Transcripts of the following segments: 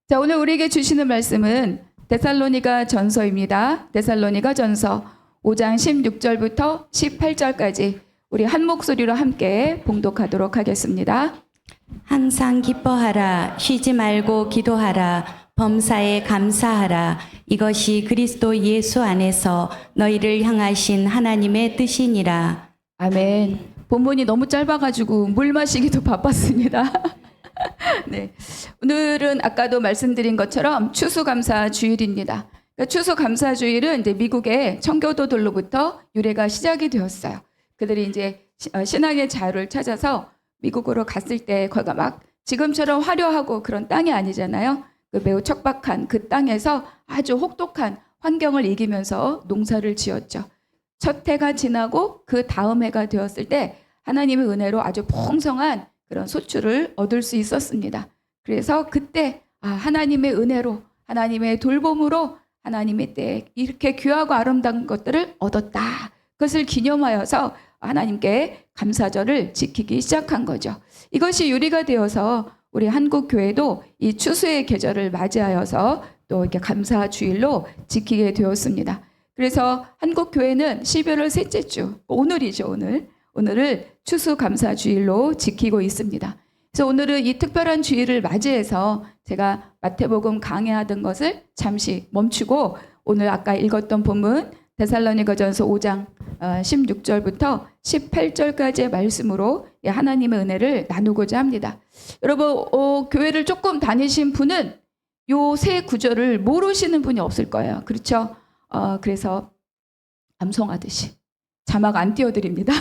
자, 오늘 우리에게 주시는 말씀은 데살로니가 전서입니다. 데살로니가 전서 5장 16절부터 18절까지 우리 한 목소리로 함께 봉독하도록 하겠습니다. 항상 기뻐하라. 쉬지 말고 기도하라. 범사에 감사하라. 이것이 그리스도 예수 안에서 너희를 향하신 하나님의 뜻이니라. 아멘. 본문이 너무 짧아가지고 물 마시기도 바빴습니다. 네, 오늘은 아까도 말씀드린 것처럼 추수감사 주일입니다. 그러니까 추수감사 주일은 이제 미국의 청교도들로부터 유래가 시작이 되었어요. 그들이 이제 신앙의 자유를 찾아서 미국으로 갔을 때 거기가 막 지금처럼 화려하고 그런 땅이 아니잖아요. 그 매우 척박한 그 땅에서 아주 혹독한 환경을 이기면서 농사를 지었죠. 첫 해가 지나고 그 다음 해가 되었을 때 하나님의 은혜로 아주 풍성한 그런 소출을 얻을 수 있었습니다. 그래서 그때 하나님의 은혜로 하나님의 돌봄으로 하나님의 때 이렇게 귀하고 아름다운 것들을 얻었다. 그것을 기념하여서 하나님께 감사절을 지키기 시작한 거죠. 이것이 유리가 되어서 우리 한국 교회도 이 추수의 계절을 맞이하여서 또 이렇게 감사 주일로 지키게 되었습니다. 그래서 한국 교회는 12월 셋째 주 오늘이죠. 오늘을 추수감사 주일로 지키고 있습니다. 그래서 오늘은 이 특별한 주일을 맞이해서 제가 마태복음 강해하던 것을 잠시 멈추고 오늘 아까 읽었던 본문 데살로니가전서 5장 16절부터 18절까지의 말씀으로 하나님의 은혜를 나누고자 합니다. 여러분 교회를 조금 다니신 분은 요 세 구절을 모르시는 분이 없을 거예요. 그렇죠? 그래서 암송하듯이 자막 안 띄워드립니다.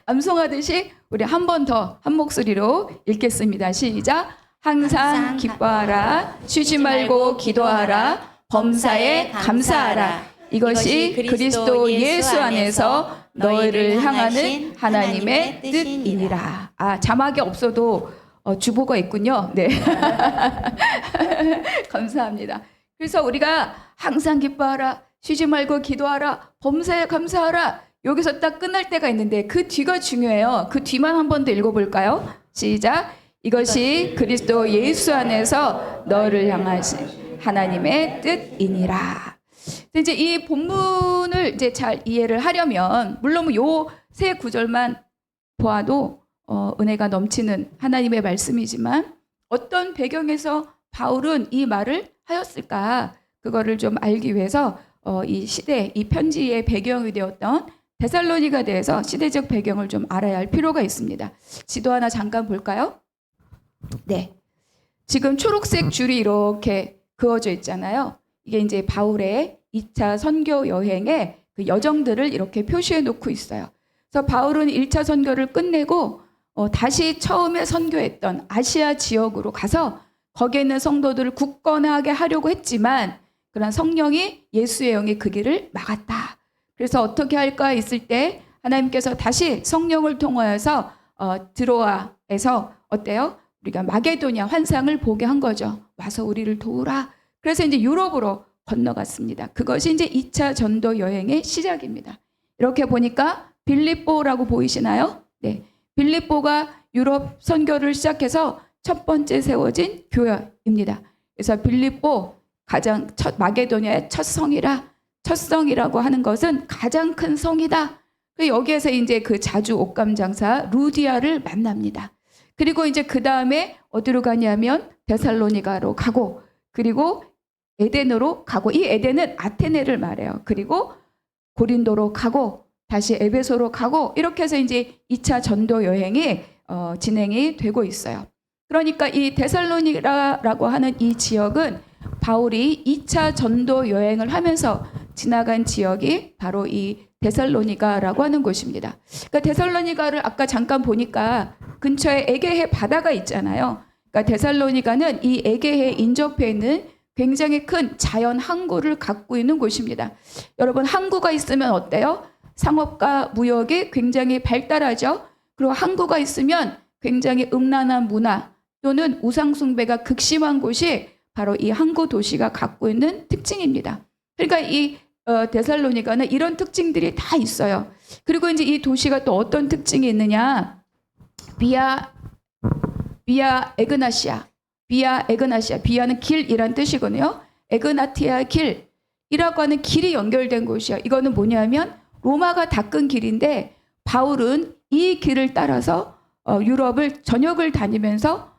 암송하듯이 우리 한 번 더 한 목소리로 읽겠습니다. 시작. 항상 기뻐하라. 쉬지 말고 기도하라. 범사에 감사하라. 이것이 그리스도 예수 안에서 너희를 향하는 하나님의 뜻이니라. 자막이 없어도 주보가 있군요. 네. 감사합니다. 그래서 우리가 항상 기뻐하라. 쉬지 말고 기도하라. 범사에 감사하라. 여기서 딱 끝날 때가 있는데 그 뒤가 중요해요. 그 뒤만 한 번 더 읽어볼까요? 시작. 이것이 그리스도 예수 안에서 너를 향하신 하나님의 뜻이니라. 이제 이 본문을 이제 잘 이해를 하려면 물론 요 세 구절만 보아도 은혜가 넘치는 하나님의 말씀이지만 어떤 배경에서 바울은 이 말을 하였을까? 그거를 좀 알기 위해서 이 시대, 이 편지의 배경이 되었던 데살로니가에 대해서 시대적 배경을 좀 알아야 할 필요가 있습니다. 지도 하나 잠깐 볼까요? 네. 지금 초록색 줄이 이렇게 그어져 있잖아요. 이게 이제 바울의 2차 선교 여행의 그 여정들을 이렇게 표시해 놓고 있어요. 그래서 바울은 1차 선교를 끝내고 다시 처음에 선교했던 아시아 지역으로 가서 거기에 있는 성도들을 굳건하게 하려고 했지만 그러나 성령이 예수의 영이 그 길을 막았다. 그래서 어떻게 할까 했을 때 하나님께서 다시 성령을 통하여서 드로아에서 어때요? 우리가 마게도냐 환상을 보게 한 거죠. 와서 우리를 도우라. 그래서 이제 유럽으로 건너갔습니다. 그것이 이제 2차 전도 여행의 시작입니다. 이렇게 보니까 빌립보라고 보이시나요? 네. 빌립보가 유럽 선교를 시작해서 첫 번째 세워진 교회입니다. 그래서 빌립보 가장 마게도냐의 첫 성이라고 하는 것은 가장 큰 성이다. 여기에서 이제 그 자주 옷감 장사 루디아를 만납니다. 그리고 이제 그 다음에 어디로 가냐면 데살로니가로 가고 그리고 에덴으로 가고 이 에덴은 아테네를 말해요. 그리고 고린도로 가고 다시 에베소로 가고 이렇게 해서 이제 2차 전도 여행이 진행이 되고 있어요. 그러니까 이 데살로니가라고 하는 이 지역은 바울이 2차 전도 여행을 하면서 지나간 지역이 바로 이 데살로니가라고 하는 곳입니다. 그러니까 데살로니가를 아까 잠깐 보니까 근처에 에게해 바다가 있잖아요. 그러니까 데살로니가는 이 에게해 인접해 있는 굉장히 큰 자연 항구를 갖고 있는 곳입니다. 여러분 항구가 있으면 어때요? 상업과 무역이 굉장히 발달하죠. 그리고 항구가 있으면 굉장히 음란한 문화 또는 우상 숭배가 극심한 곳이 바로 이 항구 도시가 갖고 있는 특징입니다. 그러니까 이 데살로니가는 이런 특징들이 다 있어요. 그리고 이제 이 도시가 또 어떤 특징이 있느냐? 비아 에그나시아 비아 에그나시아, 비아는 길이란 뜻이거든요. 에그나티아 길이라고 하는 길이 연결된 곳이야. 이거는 뭐냐면 로마가 닦은 길인데 바울은 이 길을 따라서 유럽을 전역을 다니면서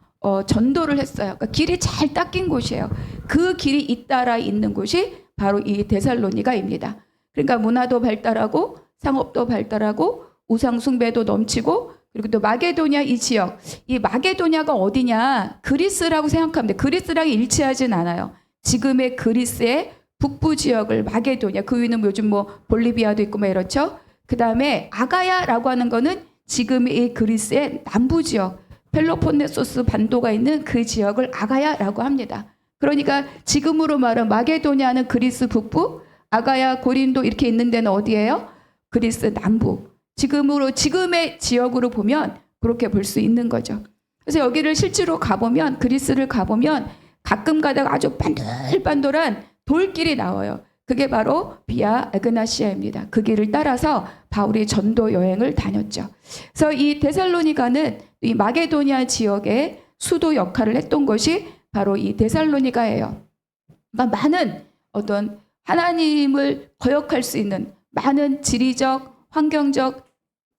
전도를 했어요. 그러니까 길이 잘 닦인 곳이에요. 그 길이 잇따라 있는 곳이 바로 이 데살로니가입니다. 그러니까 문화도 발달하고 상업도 발달하고 우상 숭배도 넘치고 그리고 또 마게도냐 이 지역, 이 마게도냐가 어디냐? 그리스라고 생각하면 돼. 그리스랑 일치하진 않아요. 지금의 그리스의 북부 지역을 마게도냐, 그 위는 요즘 뭐 볼리비아도 있고 뭐 이렇죠. 그 다음에 아가야라고 하는 거는 지금의 이 그리스의 남부 지역, 펠로폰네소스 반도가 있는 그 지역을 아가야라고 합니다. 그러니까 지금으로 말하면 마게도냐는 그리스 북부, 아가야, 고린도 이렇게 있는 데는 어디예요? 그리스 남부. 지금의 지역으로 보면 그렇게 볼 수 있는 거죠. 그래서 여기를 실제로 가보면, 그리스를 가보면 가끔 가다가 아주 반들반들한 돌길이 나와요. 그게 바로 비아 에그나시아입니다. 그 길을 따라서 바울이 전도 여행을 다녔죠. 그래서 이 데살로니가는 이 마게도니아 지역의 수도 역할을 했던 것이 바로 이 데살로니가예요. 그러니까 많은 어떤 하나님을 거역할 수 있는 많은 지리적, 환경적,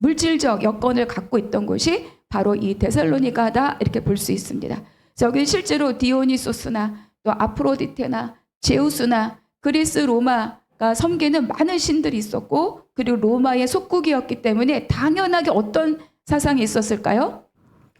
물질적 여건을 갖고 있던 곳이 바로 이 데살로니가다 이렇게 볼 수 있습니다. 그래서 여기 실제로 디오니소스나 또 아프로디테나 제우스나 그리스 로마가 섬기는 많은 신들이 있었고 그리고 로마의 속국이었기 때문에 당연하게 어떤 사상이 있었을까요?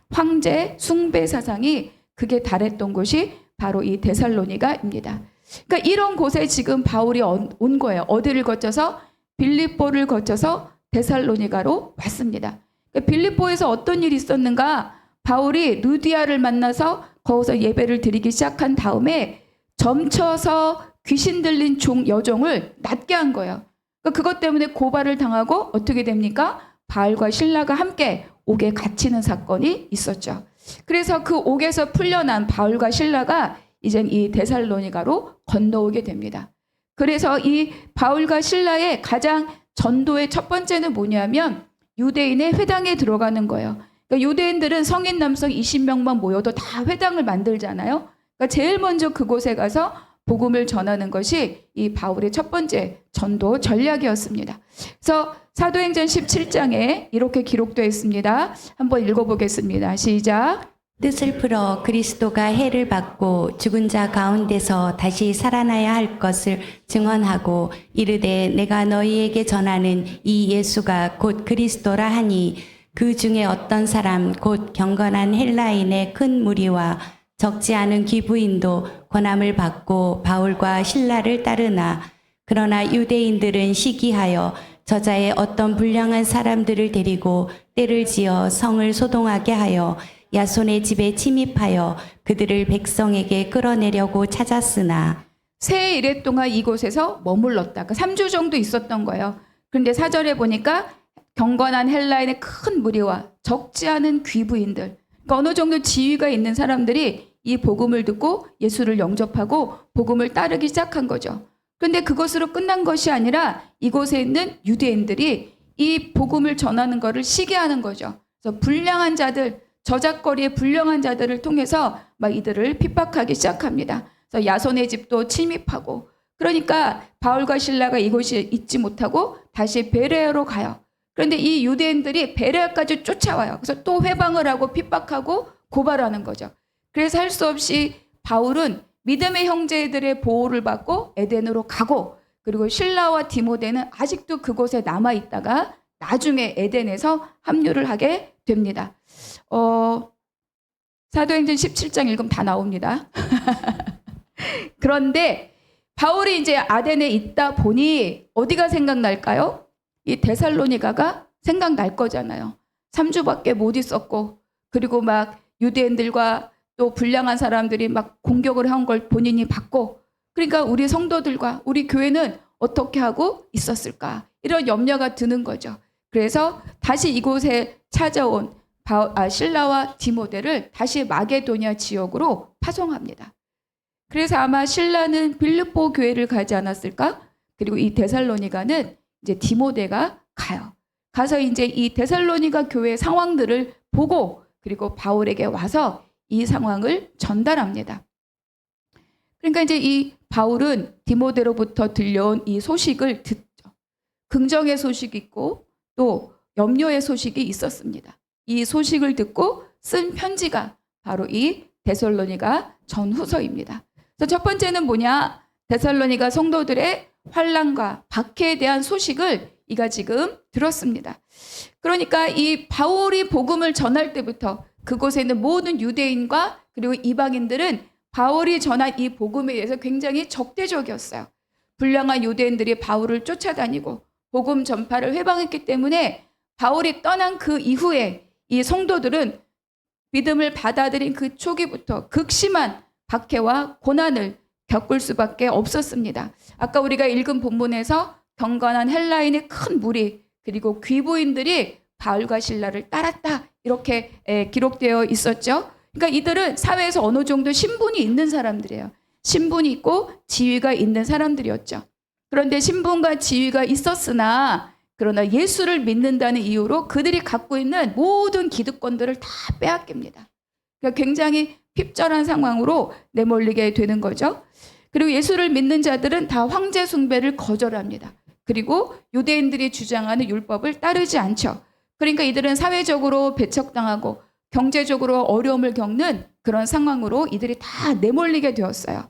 황제 숭배 사상이 극에 달했던 곳이 바로 이 데살로니가입니다. 그러니까 이런 곳에 지금 바울이 온 거예요. 어디를 거쳐서? 빌립보를 거쳐서 데살로니가로 왔습니다. 그러니까 빌립보에서 어떤 일이 있었는가? 바울이 루디아를 만나서 거기서 예배를 드리기 시작한 다음에 점쳐서 귀신 들린 여종을 낫게 한 거예요. 그러니까 그것 때문에 고발을 당하고 어떻게 됩니까? 바울과 실라가 함께 옥에 갇히는 사건이 있었죠. 그래서 그 옥에서 풀려난 바울과 실라가 이젠 이 데살로니가로 건너오게 됩니다. 그래서 이 바울과 실라의 가장 전도의 첫 번째는 뭐냐면 유대인의 회당에 들어가는 거예요. 그러니까 유대인들은 성인 남성 20명만 모여도 다 회당을 만들잖아요. 그러니까 제일 먼저 그곳에 가서 복음을 전하는 것이 이 바울의 첫 번째 전도 전략이었습니다. 그래서 사도행전 17장에 이렇게 기록되어 있습니다. 한번 읽어보겠습니다. 시작. 뜻을 풀어 그리스도가 해를 받고 죽은 자 가운데서 다시 살아나야 할 것을 증언하고 이르되 내가 너희에게 전하는 이 예수가 곧 그리스도라 하니 그 중에 어떤 사람 곧 경건한 헬라인의 큰 무리와 적지 않은 귀부인도 권함을 받고 바울과 실라를 따르나 그러나 유대인들은 시기하여 저자의 어떤 불량한 사람들을 데리고 때를 지어 성을 소동하게 하여 야손의 집에 침입하여 그들을 백성에게 끌어내려고 찾았으나 새 일해 동안 이곳에서 머물렀다. 3주 정도 있었던 거예요. 그런데 4절에 보니까 경건한 헬라인의 큰 무리와 적지 않은 귀부인들, 그러니까 어느 정도 지위가 있는 사람들이 이 복음을 듣고 예수를 영접하고 복음을 따르기 시작한 거죠. 그런데 그것으로 끝난 것이 아니라 이곳에 있는 유대인들이 이 복음을 전하는 것을 시기하는 거죠. 그래서 불량한 자들, 저작거리의 불량한 자들을 통해서 막 이들을 핍박하기 시작합니다. 그래서 야손의 집도 침입하고 그러니까 바울과 실라가 이곳에 있지 못하고 다시 베레아로 가요. 그런데 이 유대인들이 베레아까지 쫓아와요. 그래서 또 회방을 하고 핍박하고 고발하는 거죠. 그래서 할 수 없이 바울은 믿음의 형제들의 보호를 받고 에덴으로 가고 그리고 실라와 디모데는 아직도 그곳에 남아 있다가 나중에 에덴에서 합류를 하게 됩니다. 사도행전 17장 읽으면 다 나옵니다. 그런데 바울이 이제 아덴에 있다 보니 어디가 생각날까요? 이 데살로니가가 생각날 거잖아요. 3주밖에 못 있었고 그리고 막 유대인들과 또 불량한 사람들이 막 공격을 한 걸 본인이 받고 그러니까 우리 성도들과 우리 교회는 어떻게 하고 있었을까 이런 염려가 드는 거죠. 그래서 다시 이곳에 찾아온 실라와 디모데를 다시 마게도냐 지역으로 파송합니다. 그래서 아마 실라는 빌립보 교회를 가지 않았을까? 그리고 이 데살로니가는 이제 디모데가 가요. 가서 이제 이 데살로니가 교회 상황들을 보고 그리고 바울에게 와서 이 상황을 전달합니다. 그러니까 이제 이 바울은 디모데로부터 들려온 이 소식을 듣죠. 긍정의 소식이 있고 또 염려의 소식이 있었습니다. 이 소식을 듣고 쓴 편지가 바로 이 데살로니가 전후서입니다. 그래서 첫 번째는 뭐냐? 데살로니가 성도들의 환난과 박해에 대한 소식을 이가 지금 들었습니다. 그러니까 이 바울이 복음을 전할 때부터 그곳에 있는 모든 유대인과 그리고 이방인들은 바울이 전한 이 복음에 대해서 굉장히 적대적이었어요. 불량한 유대인들이 바울을 쫓아다니고 복음 전파를 회방했기 때문에 바울이 떠난 그 이후에 이 성도들은 믿음을 받아들인 그 초기부터 극심한 박해와 고난을 겪을 수밖에 없었습니다. 아까 우리가 읽은 본문에서 경건한 헬라인의 큰 무리 그리고 귀부인들이 바울과 실라를 따랐다 이렇게 기록되어 있었죠. 그러니까 이들은 사회에서 어느 정도 신분이 있는 사람들이에요. 신분이 있고 지위가 있는 사람들이었죠. 그런데 신분과 지위가 있었으나 그러나 예수를 믿는다는 이유로 그들이 갖고 있는 모든 기득권들을 다 빼앗깁니다. 그러니까 굉장히 핍절한 상황으로 내몰리게 되는 거죠. 그리고 예수를 믿는 자들은 다 황제 숭배를 거절합니다. 그리고 유대인들이 주장하는 율법을 따르지 않죠. 그러니까 이들은 사회적으로 배척당하고 경제적으로 어려움을 겪는 그런 상황으로 이들이 다 내몰리게 되었어요.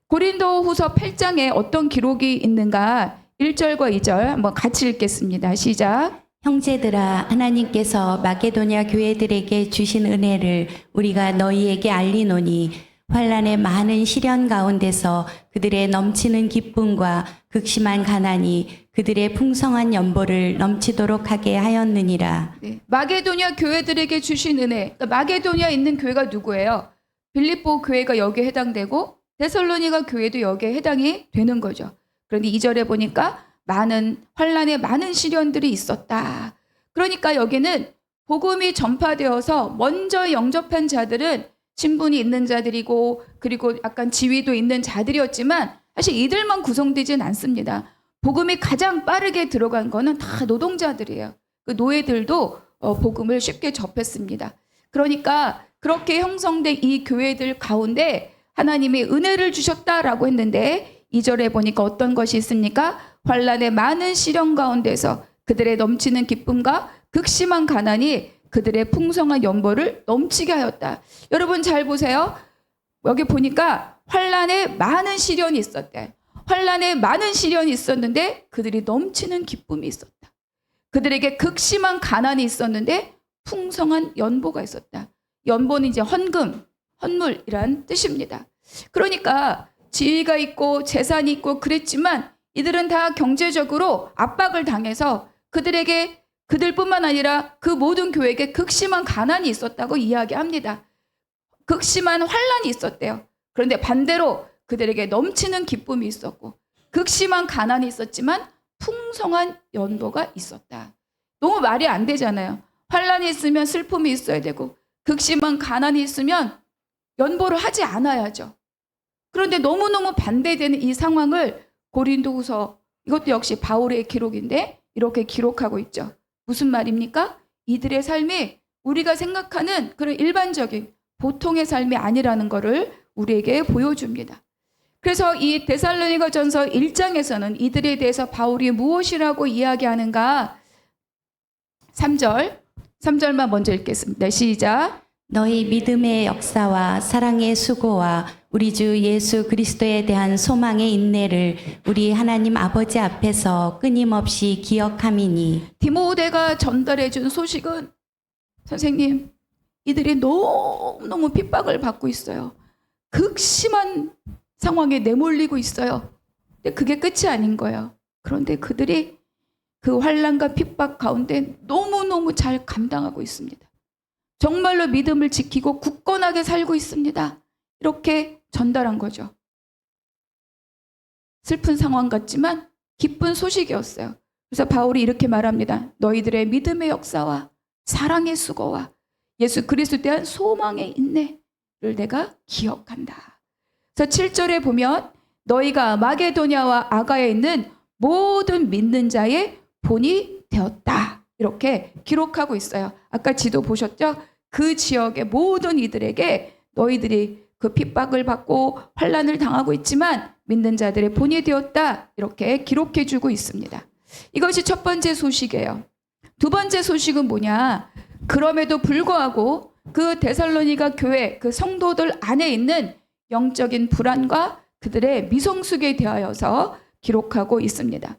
고린도후서 8장에 어떤 기록이 있는가 1절과 2절 한번 같이 읽겠습니다. 시작. 형제들아, 하나님께서 마게도냐 교회들에게 주신 은혜를 우리가 너희에게 알리노니 환난의 많은 시련 가운데서 그들의 넘치는 기쁨과 극심한 가난이 그들의 풍성한 연보를 넘치도록 하게 하였느니라. 네. 마게도냐 교회들에게 주신 은혜. 그러니까 마게도냐에 있는 교회가 누구예요? 빌립보 교회가 여기에 해당되고 데살로니가 교회도 여기에 해당이 되는 거죠. 그런데 2절에 보니까 환난에 많은 시련들이 있었다. 그러니까 여기는 복음이 전파되어서 먼저 영접한 자들은 신분이 있는 자들이고 그리고 약간 지위도 있는 자들이었지만 사실 이들만 구성되진 않습니다. 복음이 가장 빠르게 들어간 거는 다 노동자들이에요. 그 노예들도 복음을 쉽게 접했습니다. 그러니까 그렇게 형성된 이 교회들 가운데 하나님이 은혜를 주셨다라고 했는데 2절에 보니까 어떤 것이 있습니까? 환난의 많은 시련 가운데서 그들의 넘치는 기쁨과 극심한 가난이 그들의 풍성한 연보를 넘치게 하였다. 여러분 잘 보세요. 여기 보니까 환난에 많은 시련이 있었대. 환난에 많은 시련이 있었는데 그들이 넘치는 기쁨이 있었다. 그들에게 극심한 가난이 있었는데 풍성한 연보가 있었다. 연보는 이제 헌물이란 뜻입니다. 그러니까 지위가 있고 재산이 있고 그랬지만 이들은 다 경제적으로 압박을 당해서 그들뿐만 아니라 그 모든 교회에게 극심한 가난이 있었다고 이야기합니다. 극심한 환난이 있었대요. 그런데 반대로 그들에게 넘치는 기쁨이 있었고 극심한 가난이 있었지만 풍성한 연보가 있었다. 너무 말이 안 되잖아요. 환난이 있으면 슬픔이 있어야 되고 극심한 가난이 있으면 연보를 하지 않아야죠. 그런데 너무너무 반대되는 이 상황을 고린도후서 이것도 역시 바울의 기록인데 이렇게 기록하고 있죠. 무슨 말입니까? 이들의 삶이 우리가 생각하는 그런 일반적인 보통의 삶이 아니라는 것을 우리에게 보여줍니다. 그래서 이 데살로니가전서 1장에서는 이들에 대해서 바울이 무엇이라고 이야기하는가? 3절만 먼저 읽겠습니다. 시작. 너희 믿음의 역사와 사랑의 수고와 우리 주 예수 그리스도에 대한 소망의 인내를 우리 하나님 아버지 앞에서 끊임없이 기억함이니. 디모데가 전달해 준 소식은 선생님, 이들이 너무너무 핍박을 받고 있어요. 극심한 상황에 내몰리고 있어요. 근데 그게 끝이 아닌 거예요. 그런데 그들이 그 환난과 핍박 가운데 너무너무 잘 감당하고 있습니다. 정말로 믿음을 지키고 굳건하게 살고 있습니다. 이렇게 전달한 거죠. 슬픈 상황 같지만 기쁜 소식이었어요. 그래서 바울이 이렇게 말합니다. 너희들의 믿음의 역사와 사랑의 수고와 예수 그리스도에 대한 소망의 인내를 내가 기억한다. 그래서 7절에 보면 너희가 마게도냐와 아가에 있는 모든 믿는 자의 본이 되었다. 이렇게 기록하고 있어요. 아까 지도 보셨죠? 그 지역의 모든 이들에게 너희들이 그 핍박을 받고 환난을 당하고 있지만 믿는 자들의 본이 되었다. 이렇게 기록해 주고 있습니다. 이것이 첫 번째 소식이에요. 두 번째 소식은 뭐냐? 그럼에도 불구하고 그 데살로니가 교회 그 성도들 안에 있는 영적인 불안과 그들의 미성숙에 대하여서 기록하고 있습니다.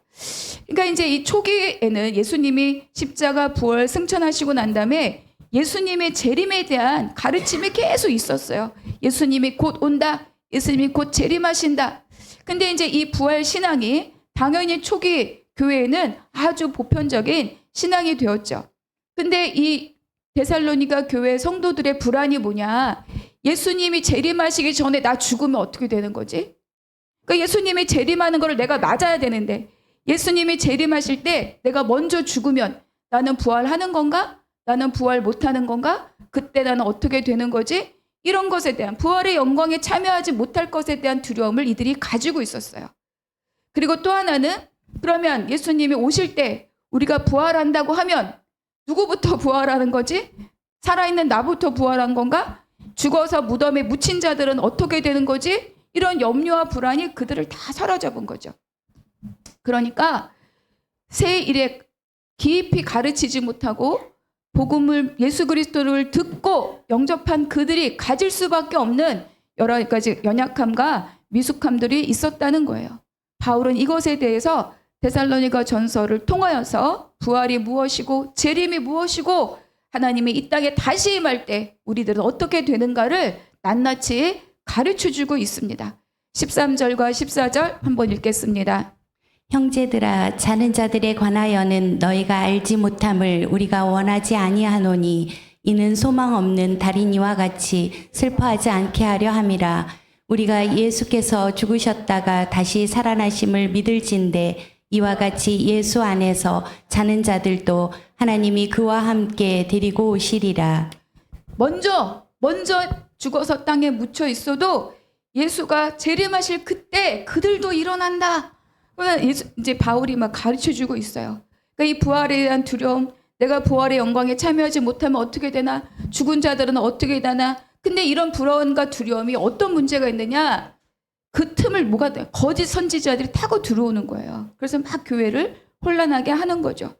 그러니까 이제 이 초기에는 예수님이 십자가 부활 승천하시고 난 다음에 예수님의 재림에 대한 가르침이 계속 있었어요. 예수님이 곧 온다. 예수님이 곧 재림하신다. 근데 이제 이 부활 신앙이 당연히 초기 교회에는 아주 보편적인 신앙이 되었죠. 근데 이 데살로니가 교회 성도들의 불안이 뭐냐? 예수님이 재림하시기 전에 나 죽으면 어떻게 되는 거지? 그러니까 예수님이 재림하는 거를 내가 맞아야 되는데 예수님이 재림하실 때 내가 먼저 죽으면 나는 부활하는 건가? 나는 부활 못하는 건가? 그때 나는 어떻게 되는 거지? 이런 것에 대한 부활의 영광에 참여하지 못할 것에 대한 두려움을 이들이 가지고 있었어요. 그리고 또 하나는 그러면 예수님이 오실 때 우리가 부활한다고 하면 누구부터 부활하는 거지? 살아있는 나부터 부활한 건가? 죽어서 무덤에 묻힌 자들은 어떻게 되는 거지? 이런 염려와 불안이 그들을 다 사로잡은 거죠. 그러니까 새 일에 깊이 가르치지 못하고 복음을 예수 그리스도를 듣고 영접한 그들이 가질 수밖에 없는 여러 가지 연약함과 미숙함들이 있었다는 거예요. 바울은 이것에 대해서 데살로니가 전서를 통하여서 부활이 무엇이고 재림이 무엇이고 하나님이 이 땅에 다시 임할 때 우리들은 어떻게 되는가를 낱낱이 가르쳐주고 있습니다. 13절과 14절 한번 읽겠습니다. 형제들아, 자는 자들에 관하여는 너희가 알지 못함을 우리가 원하지 아니하노니 이는 소망 없는 달인 이와 같이 슬퍼하지 않게 하려 함이라. 우리가 예수께서 죽으셨다가 다시 살아나심을 믿을진대 이와 같이 예수 안에서 자는 자들도 하나님이 그와 함께 데리고 오시리라. 먼저 죽어서 땅에 묻혀 있어도 예수가 재림하실 그때 그들도 일어난다. 이제 바울이 막 가르쳐주고 있어요. 그러니까 이 부활에 대한 두려움, 내가 부활의 영광에 참여하지 못하면 어떻게 되나? 죽은 자들은 어떻게 되나? 근데 이런 불안과 두려움이 어떤 문제가 있느냐? 그 틈을 뭐가 돼? 거짓 선지자들이 타고 들어오는 거예요. 그래서 막 교회를 혼란하게 하는 거죠.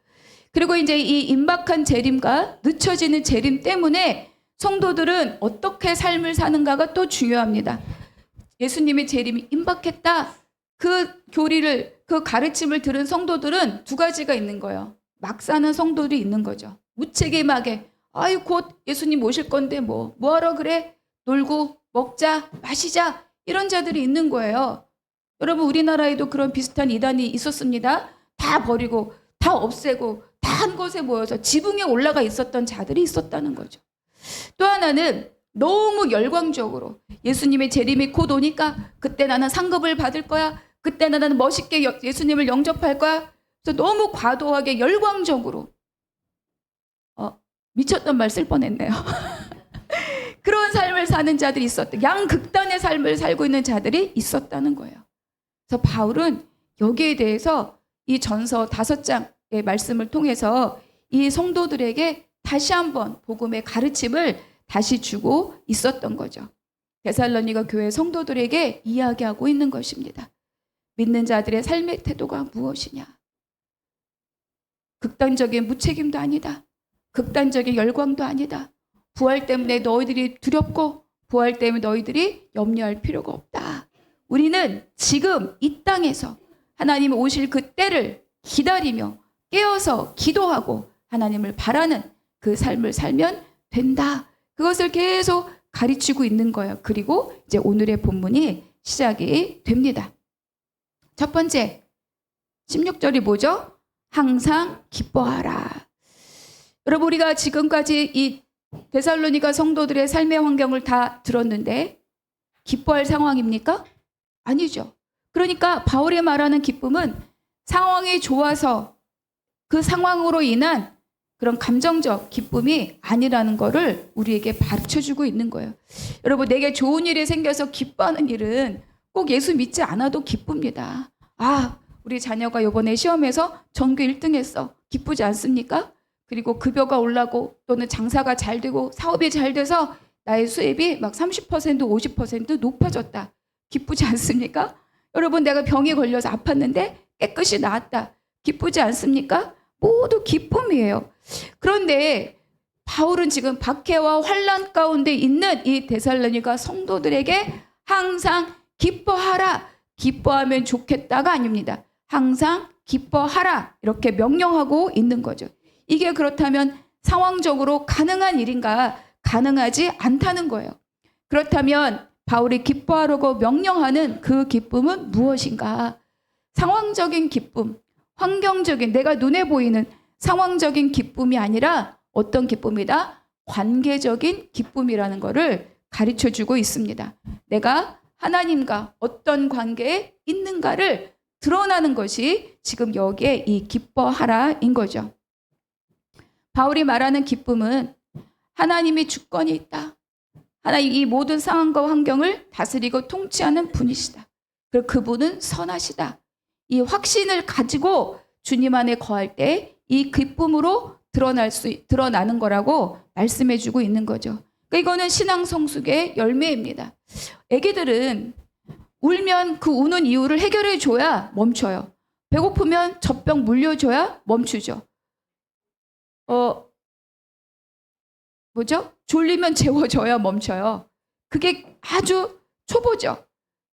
그리고 이제 이 임박한 재림과 늦춰지는 재림 때문에 성도들은 어떻게 삶을 사는가가 또 중요합니다. 예수님의 재림이 임박했다. 그 교리를, 그 가르침을 들은 성도들은 두 가지가 있는 거예요. 막 사는 성도들이 있는 거죠. 무책임하게, 아유, 곧 예수님 오실 건데 뭐하러 그래? 놀고, 먹자, 마시자. 이런 자들이 있는 거예요. 여러분, 우리나라에도 그런 비슷한 이단이 있었습니다. 다 버리고, 다 없애고, 다 한 곳에 모여서 지붕에 올라가 있었던 자들이 있었다는 거죠. 또 하나는 너무 열광적으로 예수님의 재림이 곧 오니까 그때 나는 상급을 받을 거야. 그때 나는 멋있게 예수님을 영접할 거야. 그래서 너무 과도하게 열광적으로 미쳤던 말 쓸 뻔했네요. 그런 삶을 사는 자들이 있었다. 양극단의 삶을 살고 있는 자들이 있었다는 거예요. 그래서 바울은 여기에 대해서 이 전서 5장의 말씀을 통해서 이 성도들에게 다시 한번 복음의 가르침을 다시 주고 있었던 거죠. 데살로니가 교회 성도들에게 이야기하고 있는 것입니다. 믿는 자들의 삶의 태도가 무엇이냐? 극단적인 무책임도 아니다. 극단적인 열광도 아니다. 부활 때문에 너희들이 두렵고 부활 때문에 너희들이 염려할 필요가 없다. 우리는 지금 이 땅에서 하나님이 오실 그 때를 기다리며 깨어서 기도하고 하나님을 바라는 그 삶을 살면 된다. 그것을 계속 가르치고 있는 거예요. 그리고 이제 오늘의 본문이 시작이 됩니다. 첫 번째, 16절이 뭐죠? 항상 기뻐하라. 여러분, 우리가 지금까지 이 데살로니가 성도들의 삶의 환경을 다 들었는데 기뻐할 상황입니까? 아니죠. 그러니까 바울이 말하는 기쁨은 상황이 좋아서 그 상황으로 인한 그런 감정적 기쁨이 아니라는 거를 우리에게 가르쳐주고 있는 거예요. 여러분, 내게 좋은 일이 생겨서 기뻐하는 일은 꼭 예수 믿지 않아도 기쁩니다. 아, 우리 자녀가 이번에 시험에서 전교 1등 했어. 기쁘지 않습니까? 그리고 급여가 올라고 또는 장사가 잘 되고 사업이 잘 돼서 나의 수입이 막 30%, 50% 높아졌다. 기쁘지 않습니까? 여러분, 내가 병에 걸려서 아팠는데 깨끗이 나았다. 기쁘지 않습니까? 모두 기쁨이에요. 그런데 바울은 지금 박해와 환난 가운데 있는 이 데살로니가 성도들에게 항상 기뻐하라, 기뻐하면 좋겠다가 아닙니다. 항상 기뻐하라, 이렇게 명령하고 있는 거죠. 이게 그렇다면 상황적으로 가능한 일인가? 가능하지 않다는 거예요. 그렇다면 바울이 기뻐하라고 명령하는 그 기쁨은 무엇인가? 상황적인 기쁨, 환경적인, 내가 눈에 보이는 상황적인 기쁨이 아니라 어떤 기쁨이다? 관계적인 기쁨이라는 것을 가르쳐 주고 있습니다. 내가 하나님과 어떤 관계에 있는가를 드러나는 것이 지금 여기에 이 기뻐하라인 거죠. 바울이 말하는 기쁨은 하나님이 주권이 있다. 하나님 이 모든 상황과 환경을 다스리고 통치하는 분이시다. 그리고 그분은 선하시다. 이 확신을 가지고 주님 안에 거할 때 이 기쁨으로 드러나는 거라고 말씀해 주고 있는 거죠. 그러니까 이거는 신앙 성숙의 열매입니다. 애기들은 울면 그 우는 이유를 해결해 줘야 멈춰요. 배고프면 젖병 물려줘야 멈추죠. 졸리면 재워줘야 멈춰요. 그게 아주 초보죠.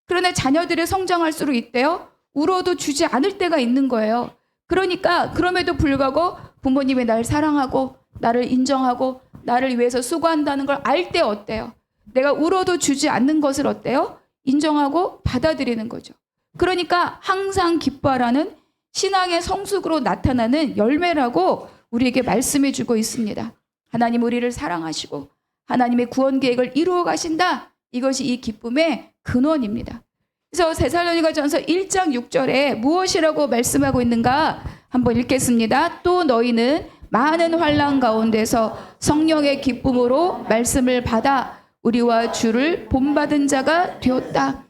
그러나 자녀들이 성장할수록 이때요, 울어도 주지 않을 때가 있는 거예요. 그러니까 그럼에도 불구하고 부모님이 날 사랑하고 나를 인정하고 나를 위해서 수고한다는 걸 알 때 어때요? 내가 울어도 주지 않는 것을 어때요? 인정하고 받아들이는 거죠. 그러니까 항상 기뻐하라는 신앙의 성숙으로 나타나는 열매라고 우리에게 말씀해 주고 있습니다. 하나님 우리를 사랑하시고 하나님의 구원 계획을 이루어 가신다. 이것이 이 기쁨의 근원입니다. 그래서 데살로니가전서 1장 6절에 무엇이라고 말씀하고 있는가 한번 읽겠습니다. 또 너희는 많은 환난 가운데서 성령의 기쁨으로 말씀을 받아 우리와 주를 본받은 자가 되었다.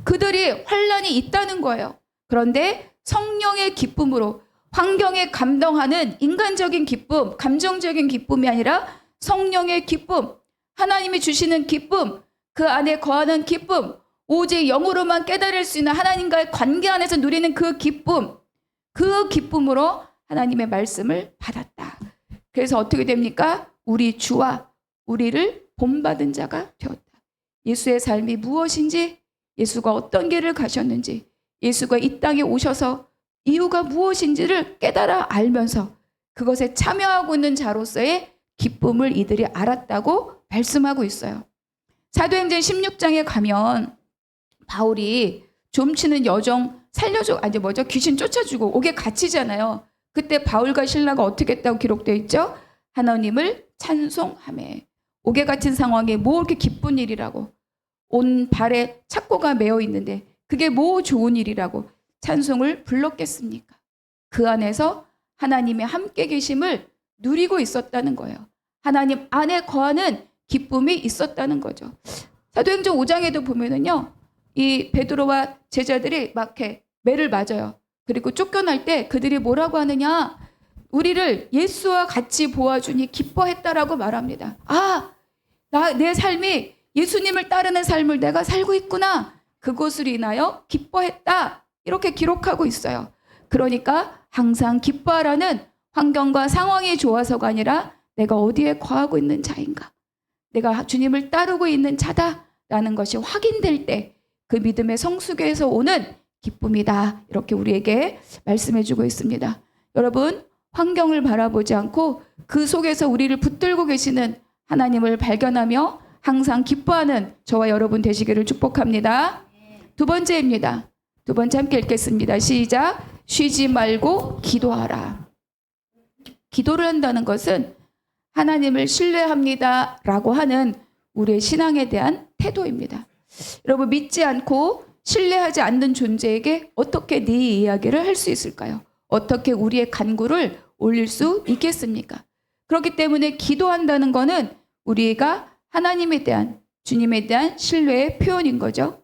그들이 환난이 있다는 거예요. 그런데 성령의 기쁨으로 환경에 감동하는 인간적인 기쁨, 감정적인 기쁨이 아니라 성령의 기쁨, 하나님이 주시는 기쁨, 그 안에 거하는 기쁨, 오직 영으로만 깨달을 수 있는 하나님과의 관계 안에서 누리는 그 기쁨, 그 기쁨으로 하나님의 말씀을 받았다. 그래서 어떻게 됩니까? 우리 주와 우리를 본받은 자가 되었다. 예수의 삶이 무엇인지, 예수가 어떤 길을 가셨는지, 예수가 이 땅에 오셔서 이유가 무엇인지를 깨달아 알면서 그것에 참여하고 있는 자로서의 기쁨을 이들이 알았다고 말씀하고 있어요. 사도행전 16장에 가면 바울이 좀치는 여종 살려줘, 귀신 쫓아주고 옥에 갇히잖아요. 그때 바울과 실라가 어떻게 했다고 기록되어 있죠? 하나님을 찬송하매. 옥에 갇힌 상황이 뭐 이렇게 기쁜 일이라고, 온 발에 착고가 매어 있는데 그게 뭐 좋은 일이라고 찬송을 불렀겠습니까? 그 안에서 하나님의 함께 계심을 누리고 있었다는 거예요. 하나님 안에 거하는 기쁨이 있었다는 거죠. 사도행전 5장에도 보면은요, 이 베드로와 제자들이 막 이렇게 매를 맞아요. 그리고 쫓겨날 때 그들이 뭐라고 하느냐? 우리를 예수와 같이 보아주니 기뻐했다라고 말합니다. 내 삶이 예수님을 따르는 삶을 내가 살고 있구나. 그것을 인하여 기뻐했다. 이렇게 기록하고 있어요. 그러니까 항상 기뻐하라는 환경과 상황이 좋아서가 아니라 내가 어디에 거하고 있는 자인가? 내가 주님을 따르고 있는 자다라는 것이 확인될 때 그 믿음의 성숙에서 오는 기쁨이다. 이렇게 우리에게 말씀해주고 있습니다. 여러분, 환경을 바라보지 않고 그 속에서 우리를 붙들고 계시는 하나님을 발견하며 항상 기뻐하는 저와 여러분 되시기를 축복합니다. 두 번째입니다. 두 번째 함께 읽겠습니다. 시작. 쉬지 말고 기도하라. 기도를 한다는 것은 하나님을 신뢰합니다 라고 하는 우리의 신앙에 대한 태도입니다. 여러분, 믿지 않고 신뢰하지 않는 존재에게 어떻게 네 이야기를 할 수 있을까요? 어떻게 우리의 간구를 올릴 수 있겠습니까? 그렇기 때문에 기도한다는 것은 우리가 하나님에 대한, 주님에 대한 신뢰의 표현인 거죠.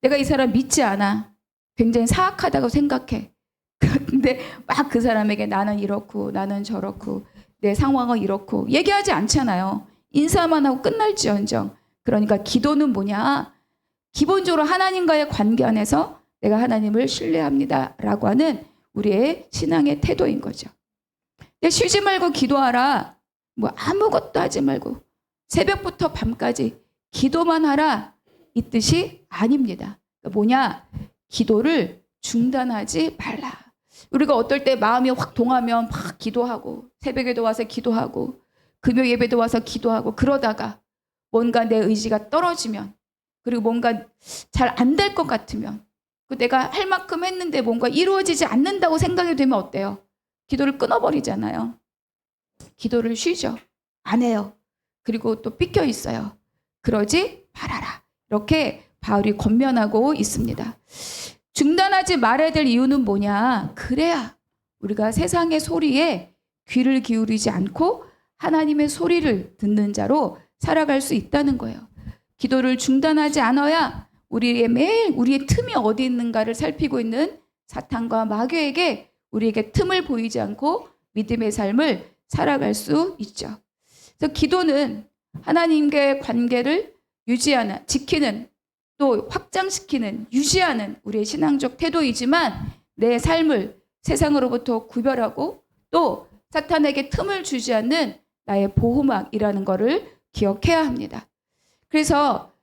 내가 이 사람 믿지 않아. 굉장히 사악하다고 생각해. 근데 막 그 사람에게 나는 이렇고 나는 저렇고 내 상황은 이렇고 얘기하지 않잖아요. 인사만 하고 끝날지언정. 그러니까 기도는 뭐냐? 기본적으로 하나님과의 관계 안에서 내가 하나님을 신뢰합니다라고 하는 우리의 신앙의 태도인 거죠. 근데 쉬지 말고 기도하라. 뭐 아무것도 하지 말고 새벽부터 밤까지 기도만 하라. 이 뜻이 아닙니다. 그러니까 뭐냐? 기도를 중단하지 말라. 우리가 어떨 때 마음이 확 동하면 막 기도하고 새벽에도 와서 기도하고 금요 예배도 와서 기도하고 그러다가 뭔가 내 의지가 떨어지면 그리고 뭔가 잘 안 될 것 같으면 내가 할 만큼 했는데 뭔가 이루어지지 않는다고 생각이 되면 어때요? 기도를 끊어버리잖아요. 기도를 쉬죠. 안 해요. 그리고 또 삐껴 있어요. 그러지 말아라. 이렇게 바울이 권면하고 있습니다. 중단하지 말아야 될 이유는 뭐냐? 그래야 우리가 세상의 소리에 귀를 기울이지 않고 하나님의 소리를 듣는 자로 살아갈 수 있다는 거예요. 기도를 중단하지 않아야 우리의 매일 우리의 틈이 어디 있는가를 살피고 있는 사탄과 마귀에게 우리에게 틈을 보이지 않고 믿음의 삶을 살아갈 수 있죠. 그래서 기도는 하나님과의 관계를 유지하는, 지키는, 또 확장시키는, 유지하는 우리의 신앙적 태도이지만 내 삶을 세상으로부터 구별하고 또 사탄에게 틈을 주지 않는 나의 보호막이라는 것을 기억해야 합니다. 그래서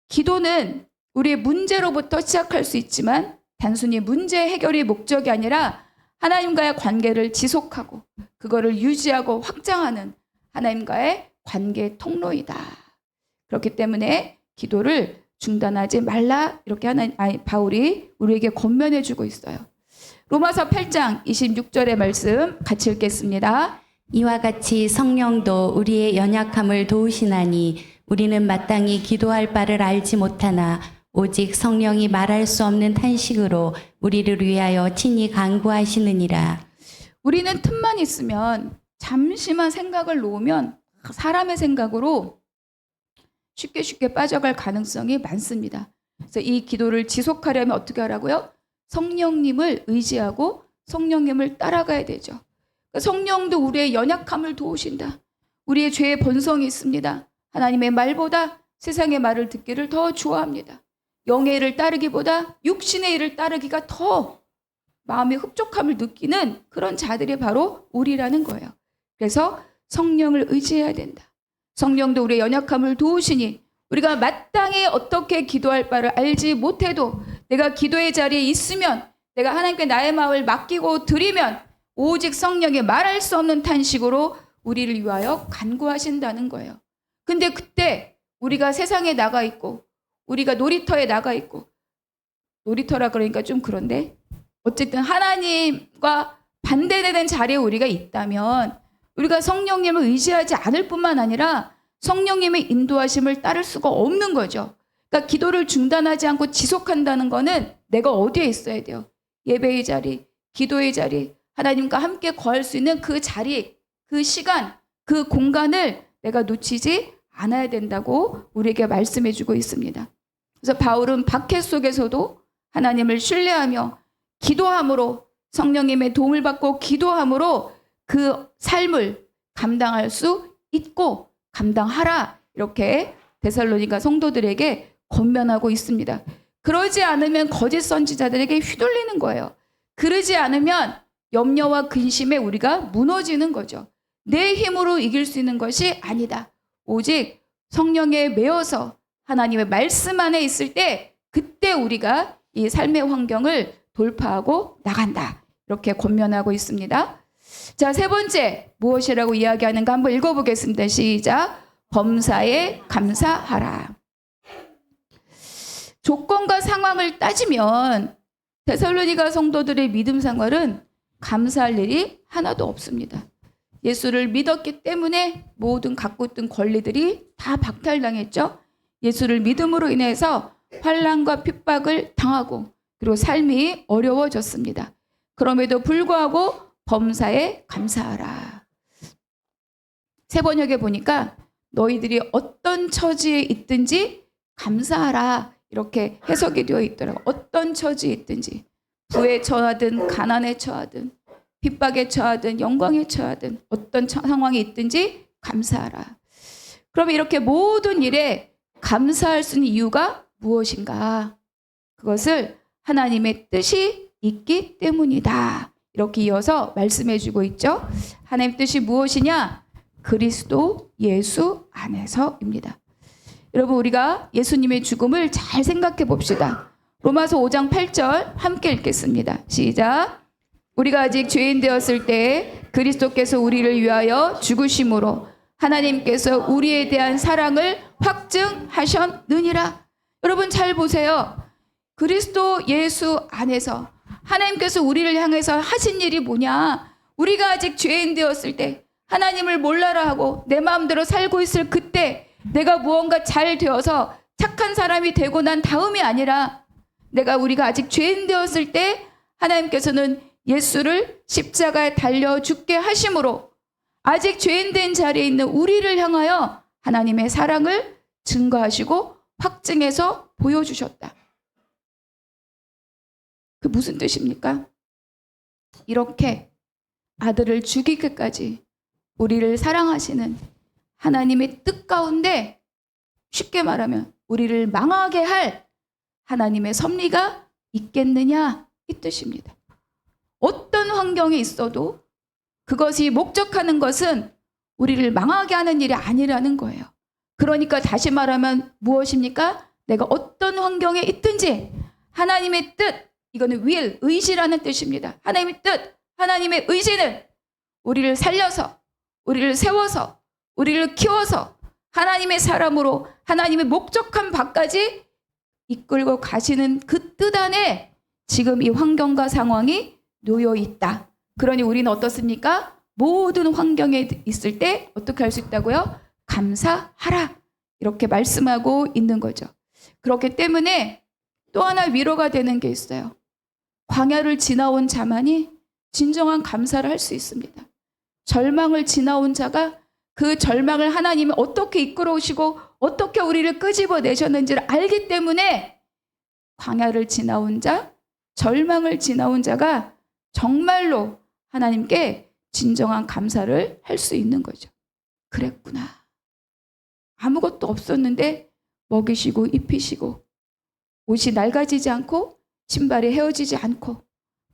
기도는 우리의 문제로부터 시작할 수 있지만 단순히 문제 해결이 목적이 아니라 하나님과의 관계를 지속하고 그거를 유지하고 확장하는 하나님과의 관계 통로이다. 그렇기 때문에 기도를 중단하지 말라 이렇게 바울이 우리에게 권면해 주고 있어요. 로마서 8장 26절의 말씀 같이 읽겠습니다. 이와 같이 성령도 우리의 연약함을 도우시나니 우리는 마땅히 기도할 바를 알지 못하나 오직 성령이 말할 수 없는 탄식으로 우리를 위하여 친히 간구하시느니라. 우리는 틈만 있으면 잠시만 생각을 놓으면 사람의 생각으로 쉽게 빠져갈 가능성이 많습니다. 그래서 이 기도를 지속하려면 어떻게 하라고요? 성령님을 의지하고 성령님을 따라가야 되죠. 성령도 우리의 연약함을 도우신다. 우리의 죄의 본성이 있습니다. 하나님의 말보다 세상의 말을 듣기를 더 좋아합니다. 영의 일을 따르기보다 육신의 일을 따르기가 더 마음의 흡족함을 느끼는 그런 자들이 바로 우리라는 거예요. 그래서 성령을 의지해야 된다. 성령도 우리의 연약함을 도우시니 우리가 마땅히 어떻게 기도할 바를 알지 못해도 내가 기도의 자리에 있으면 내가 하나님께 나의 마음을 맡기고 드리면 오직 성령이 말할 수 없는 탄식으로 우리를 위하여 간구하신다는 거예요. 근데 그때 우리가 세상에 나가 있고 우리가 놀이터에 나가 있고 놀이터라 그러니까 좀 그런데 어쨌든 하나님과 반대되는 자리에 우리가 있다면 우리가 성령님을 의지하지 않을 뿐만 아니라 성령님의 인도하심을 따를 수가 없는 거죠. 그러니까 기도를 중단하지 않고 지속한다는 거는 내가 어디에 있어야 돼요? 예배의 자리, 기도의 자리, 하나님과 함께 거할 수 있는 그 자리, 그 시간, 그 공간을 내가 놓치지 않아야 된다고 우리에게 말씀해 주고 있습니다. 그래서 바울은 박해 속에서도 하나님을 신뢰하며 기도함으로 성령님의 도움을 받고 기도함으로 그 삶을 감당할 수 있고 감당하라 이렇게 데살로니가 성도들에게 권면하고 있습니다. 그러지 않으면 거짓 선지자들에게 휘둘리는 거예요. 그러지 않으면 염려와 근심에 우리가 무너지는 거죠. 내 힘으로 이길 수 있는 것이 아니다. 오직 성령에 매여서 하나님의 말씀 안에 있을 때 그때 우리가 이 삶의 환경을 돌파하고 나간다. 이렇게 권면하고 있습니다. 자, 세 번째 무엇이라고 이야기하는가 한번 읽어보겠습니다. 시작. 범사에 감사하라. 조건과 상황을 따지면 데살로니가 성도들의 믿음 생활은 감사할 일이 하나도 없습니다. 예수를 믿었기 때문에 모든 갖고 있던 권리들이 다 박탈당했죠. 예수를 믿음으로 인해서 환난과 핍박을 당하고 그리고 삶이 어려워졌습니다. 그럼에도 불구하고 범사에 감사하라. 새 번역에 보니까 너희들이 어떤 처지에 있든지 감사하라 이렇게 해석이 되어 있더라고요. 어떤 처지에 있든지 부에 처하든 가난에 처하든 핍박에 처하든 영광에 처하든 어떤 상황이 있든지 감사하라. 그러면 이렇게 모든 일에 감사할 수 있는 이유가 무엇인가? 그것을 하나님의 뜻이 있기 때문이다. 이렇게 이어서 말씀해 주고 있죠. 하나님의 뜻이 무엇이냐? 그리스도 예수 안에서입니다. 여러분, 우리가 예수님의 죽음을 잘 생각해 봅시다. 로마서 5장 8절 함께 읽겠습니다. 시작. 우리가 아직 죄인 되었을 때 그리스도께서 우리를 위하여 죽으심으로 하나님께서 우리에 대한 사랑을 확증하셨느니라. 여러분 잘 보세요. 그리스도 예수 안에서 하나님께서 우리를 향해서 하신 일이 뭐냐? 우리가 아직 죄인 되었을 때 하나님을 몰라라 하고 내 마음대로 살고 있을 그때 내가 무언가 잘 되어서 착한 사람이 되고 난 다음이 아니라 우리가 아직 죄인 되었을 때 하나님께서는 예수를 십자가에 달려 죽게 하심으로 아직 죄인 된 자리에 있는 우리를 향하여 하나님의 사랑을 증거하시고 확증해서 보여주셨다. 그 무슨 뜻입니까? 이렇게 아들을 죽이기까지 우리를 사랑하시는 하나님의 뜻 가운데 쉽게 말하면 우리를 망하게 할 하나님의 섭리가 있겠느냐 이 뜻입니다. 어떤 환경에 있어도 그것이 목적하는 것은 우리를 망하게 하는 일이 아니라는 거예요. 그러니까 다시 말하면 무엇입니까? 내가 어떤 환경에 있든지 하나님의 뜻, 이거는 will, 의지라는 뜻입니다. 하나님의 뜻, 하나님의 의지는 우리를 살려서, 우리를 세워서, 우리를 키워서 하나님의 사람으로 하나님의 목적한 바까지 이끌고 가시는 그 뜻 안에 지금 이 환경과 상황이 놓여 있다. 그러니 우리는 어떻습니까? 모든 환경에 있을 때 어떻게 할 수 있다고요? 감사하라. 이렇게 말씀하고 있는 거죠. 그렇기 때문에 또 하나 위로가 되는 게 있어요. 광야를 지나온 자만이 진정한 감사를 할 수 있습니다. 절망을 지나온 자가 그 절망을 하나님이 어떻게 이끌어오시고 어떻게 우리를 끄집어내셨는지를 알기 때문에 광야를 지나온 자, 절망을 지나온 자가 정말로 하나님께 진정한 감사를 할 수 있는 거죠. 그랬구나. 아무것도 없었는데 먹이시고 입히시고 옷이 낡아지지 않고 신발이 헤어지지 않고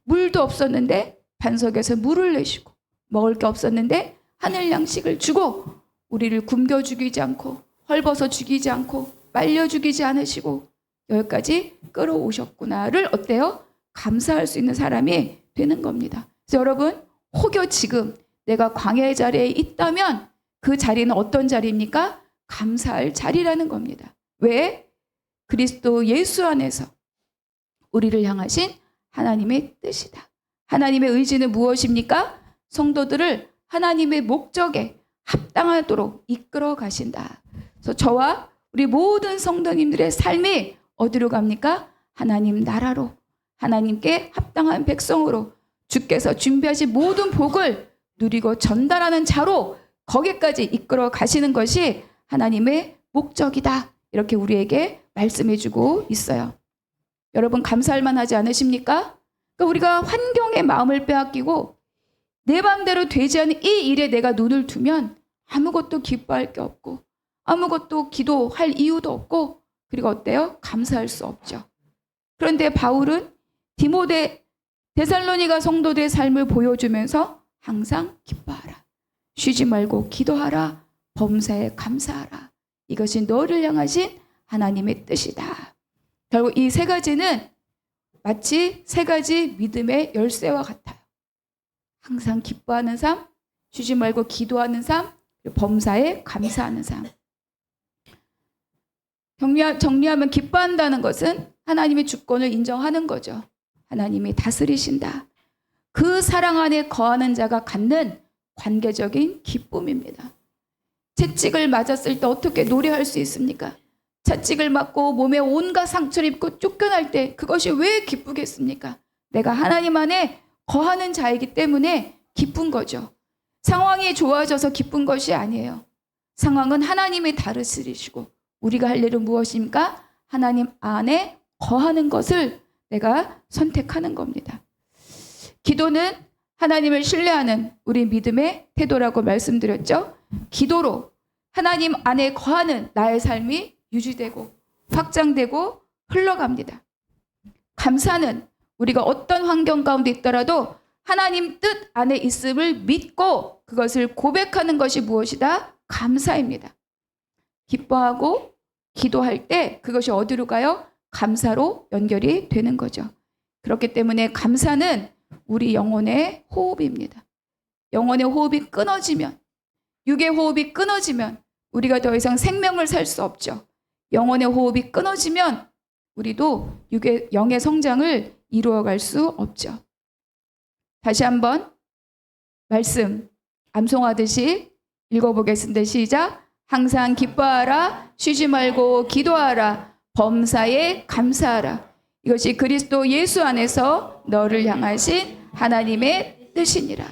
물도 없었는데 반석에서 물을 내시고 먹을 게 없었는데 하늘 양식을 주고 우리를 굶겨 죽이지 않고 헐벗어 죽이지 않고 말려 죽이지 않으시고 여기까지 끌어오셨구나를 어때요? 감사할 수 있는 사람이 되는 겁니다. 그래서 여러분 혹여 지금 내가 광야의 자리에 있다면 그 자리는 어떤 자리입니까? 감사할 자리라는 겁니다. 왜? 그리스도 예수 안에서 우리를 향하신 하나님의 뜻이다. 하나님의 의지는 무엇입니까? 성도들을 하나님의 목적에 합당하도록 이끌어 가신다. 그래서 저와 우리 모든 성도님들의 삶이 어디로 갑니까? 하나님 나라로, 하나님께 합당한 백성으로 주께서 준비하신 모든 복을 누리고 전달하는 자로 거기까지 이끌어 가시는 것이 하나님의 목적이다. 이렇게 우리에게 말씀해 주고 있어요. 여러분 감사할 만하지 않으십니까? 그러니까 우리가 환경에 마음을 빼앗기고 내 마음대로 되지 않은 이 일에 내가 눈을 두면 아무것도 기뻐할 게 없고 아무것도 기도할 이유도 없고 그리고 어때요? 감사할 수 없죠. 그런데 바울은 데살로니가 성도들의 삶을 보여주면서 항상 기뻐하라. 쉬지 말고 기도하라. 범사에 감사하라. 이것이 너를 향하신 하나님의 뜻이다. 결국 이 세 가지는 마치 세 가지 믿음의 열쇠와 같아요. 항상 기뻐하는 삶, 쉬지 말고 기도하는 삶, 그리고 범사에 감사하는 삶. 정리하면 기뻐한다는 것은 하나님의 주권을 인정하는 거죠. 하나님이 다스리신다. 그 사랑 안에 거하는 자가 갖는 관계적인 기쁨입니다. 채찍을 맞았을 때 어떻게 노래할 수 있습니까? 채찍을 맞고 몸에 온갖 상처를 입고 쫓겨날 때 그것이 왜 기쁘겠습니까? 내가 하나님 안에 거하는 자이기 때문에 기쁜 거죠. 상황이 좋아져서 기쁜 것이 아니에요. 상황은 하나님이 다스리시고 우리가 할 일은 무엇입니까? 하나님 안에 거하는 것을 내가 선택하는 겁니다. 기도는 하나님을 신뢰하는 우리 믿음의 태도라고 말씀드렸죠. 기도로 하나님 안에 거하는 나의 삶이 유지되고 확장되고 흘러갑니다. 감사는 우리가 어떤 환경 가운데 있더라도 하나님 뜻 안에 있음을 믿고 그것을 고백하는 것이 무엇이다? 감사입니다. 기뻐하고 기도할 때 그것이 어디로 가요? 감사로 연결이 되는 거죠. 그렇기 때문에 감사는 우리 영혼의 호흡입니다. 영혼의 호흡이 끊어지면, 육의 호흡이 끊어지면 우리가 더 이상 생명을 살 수 없죠. 영혼의 호흡이 끊어지면 우리도 영의 성장을 이루어갈 수 없죠. 다시 한번 말씀 암송하듯이 읽어보겠습니다. 시작. 항상 기뻐하라, 쉬지 말고 기도하라, 범사에 감사하라. 이것이 그리스도 예수 안에서 너를 향하신 하나님의 뜻이니라.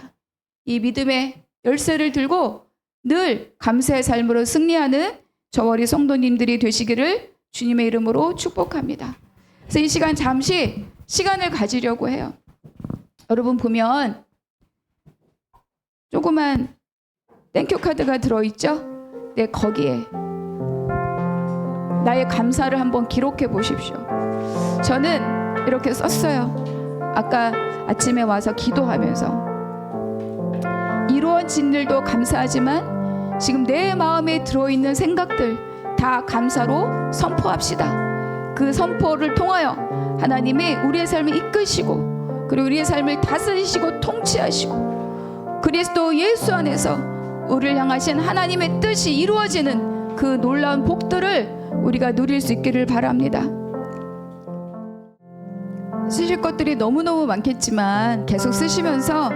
이 믿음의 열쇠를 들고 늘 감사의 삶으로 승리하는 저와 우리 성도님들이 되시기를 주님의 이름으로 축복합니다. 그래서 이 시간 잠시 시간을 가지려고 해요. 여러분 보면 조그만 땡큐 카드가 들어있죠? 네, 거기에 나의 감사를 한번 기록해 보십시오. 저는 이렇게 썼어요. 아까 아침에 와서 기도하면서 이루어진 일도 감사하지만 지금 내 마음에 들어있는 생각들 다 감사로 선포합시다. 그 선포를 통하여 하나님이 우리의 삶을 이끄시고 그리고 우리의 삶을 다스리시고 통치하시고 그리스도 예수 안에서 우리를 향하신 하나님의 뜻이 이루어지는 그 놀라운 복들을 우리가 누릴 수 있기를 바랍니다. 쓰실 것들이 너무너무 많겠지만 계속 쓰시면서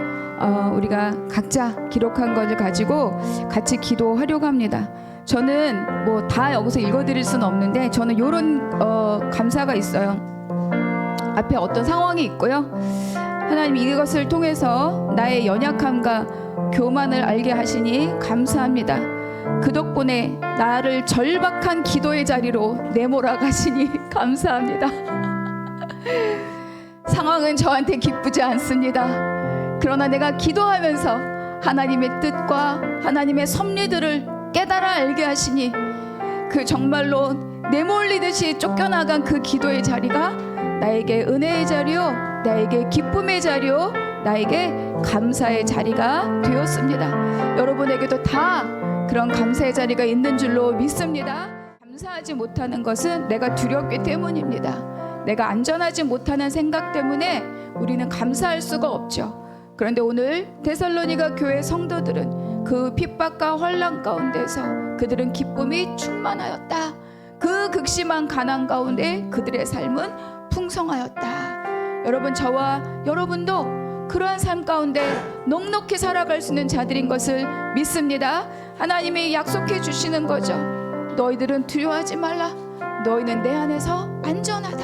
우리가 각자 기록한 것을 가지고 같이 기도하려고 합니다. 저는 뭐 다 여기서 읽어드릴 수는 없는데 저는 이런 감사가 있어요. 앞에 어떤 상황이 있고요. 하나님 이것을 통해서 나의 연약함과 교만을 알게 하시니 감사합니다. 그 덕분에 나를 절박한 기도의 자리로 내몰아 가시니 감사합니다. 상황은 저한테 기쁘지 않습니다. 그러나 내가 기도하면서 하나님의 뜻과 하나님의 섭리들을 깨달아 알게 하시니 그 정말로 내몰리듯이 쫓겨나간 그 기도의 자리가 나에게 은혜의 자리요, 나에게 기쁨의 자리요, 나에게 감사의 자리가 되었습니다. 여러분에게도 다 그런 감사의 자리가 있는 줄로 믿습니다. 감사하지 못하는 것은 내가 두렵기 때문입니다. 내가 안전하지 못하는 생각 때문에 우리는 감사할 수가 없죠. 그런데 오늘 데살로니가 교회 성도들은 그 핍박과 환난 가운데서 그들은 기쁨이 충만하였다. 그 극심한 가난 가운데 그들의 삶은 풍성하였다. 여러분, 저와 여러분도 그러한 삶 가운데 넉넉히 살아갈 수 있는 자들인 것을 믿습니다. 하나님이 약속해 주시는 거죠. 너희들은 두려워하지 말라. 너희는 내 안에서 안전하다.